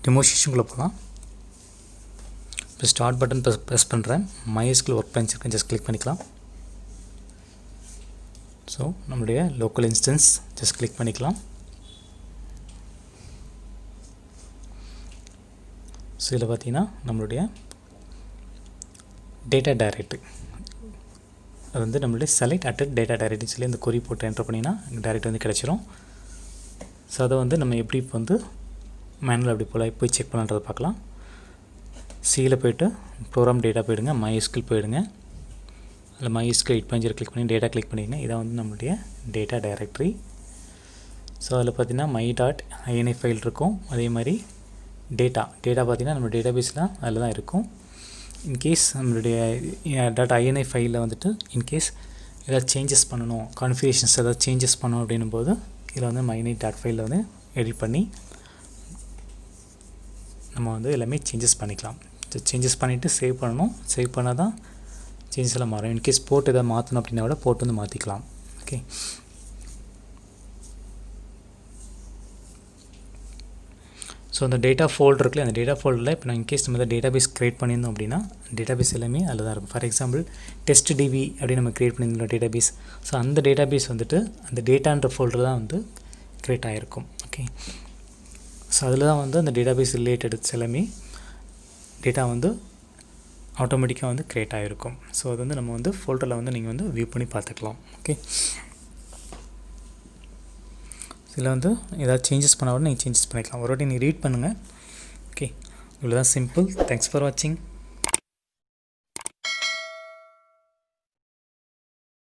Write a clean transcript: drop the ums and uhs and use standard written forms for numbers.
Demo செஷனுக்குள்ளே போகலாம். இப்போ start button press பண்ணுறேன். MySQL ஒர்க் பெஞ்ச் இருக்கு, ஜஸ்ட் கிளிக் பண்ணிக்கலாம். ஸோ நம்மளுடைய லோக்கல் இன்ஸ்டன்ஸ் ஜஸ்ட் கிளிக் பண்ணிக்கலாம். ஸோ இதில் பார்த்தீங்கன்னா நம்மளுடைய டேட்டா டைரக்டரி அது வந்து நம்மளுடைய செலக்ட் அட் டேட்டா டைரக்டரி சொல்லி இந்த கொரி போட்டு என்டர் பண்ணிங்கன்னா டைரக்ட் வந்து கிடச்சிரும். ஸோ அதை வந்து நம்ம எப்படி இப்போ வந்து மேனுவல் அப்படி போய் செக் பண்ணன்றதை பார்க்கலாம். சியில் போய்ட்டு ப்ரோக்ராம் டேட்டா போயிடுங்க, MySQL போயிடுங்க. அதில் MySQL 8.0 கிளிக் பண்ணி டேட்டா கிளிக் பண்ணிடுங்க. இதான் வந்து நம்மளுடைய டேட்டா டைரக்டரி. ஸோ அதில் பார்த்தீங்கன்னா my.ini ஃபைல் இருக்கும். அதே மாதிரி டேட்டா பார்த்தீங்கன்னா நம்ம டேட்டாபேஸில் அதில் தான் இருக்கும். இன்கேஸ் நம்மளுடைய .ini ஃபைலில் வந்துட்டு இன்கேஸ் ஏதாவது சேஞ்சஸ் பண்ணணும், கான்ஃபிகரேஷன்ஸ் ஏதாவது சேஞ்சஸ் பண்ணணும் அப்படின்னும் போது இதில் வந்து my.ini.ஃபைலில் வந்து எடிட் பண்ணி நம்ம வந்து எல்லாமே சேஞ்சஸ் பண்ணிக்கலாம். சேஞ்சஸ் பண்ணிவிட்டு சேவ் பண்ணணும். சேவ் பண்ணால் தான் சேஞ்சஸ் எல்லாம் மாறும். இன்கேஸ் போர்ட் எதாவது மாற்றணும் அப்படின்னா கூட போர்ட் வந்து மாற்றிக்கலாம். ஓகே, ஸோ அந்த டேட்டா ஃபோல்டர் இருக்குல்ல, அந்த டேட்டா ஃபோல்டரில் இப்போ நான் இன்கேஸ் நம்ம டேட்டாபேஸ் க்ரியேட் பண்ணியிருந்தோம் அப்படின்னா டேட்டாபேஸ் எல்லாமே அதில் தான் இருக்கும். ஃபார் எக்ஸாம்பிள் TestDB அப்படின்னு நம்ம க்ரியேட் பண்ணியிருந்தோம் டேட்டாபேஸ். ஸோ அந்த டேட்டாபேஸ் வந்துட்டு அந்த டேட்டான்ற ஃபோல்டர் தான் வந்து க்ரியேட் ஆகிருக்கும். ஓகே, ஸோ அதில் தான் வந்து அந்த டேட்டாபேஸ் ரிலேட்டட் எல்லாமே டேட்டா வந்து ஆட்டோமேட்டிக்காக வந்து க்ரியேட் ஆகிருக்கும். ஸோ அது வந்து நம்ம வந்து ஃபோல்டரில் வந்து நீங்கள் வந்து வியூ பண்ணி பார்த்துக்கலாம். ஓகே, இதில் வந்து ஏதாவது சேஞ்சஸ் பண்ணால் கூட நீங்கள் சேஞ்சஸ் பண்ணிக்கலாம். ஒரு வாட்டி நீங்கள் ரீட் பண்ணுங்கள். ஓகே, இவ்வளோ தான் சிம்பிள். தேங்க்ஸ் ஃபார் வாட்சிங்.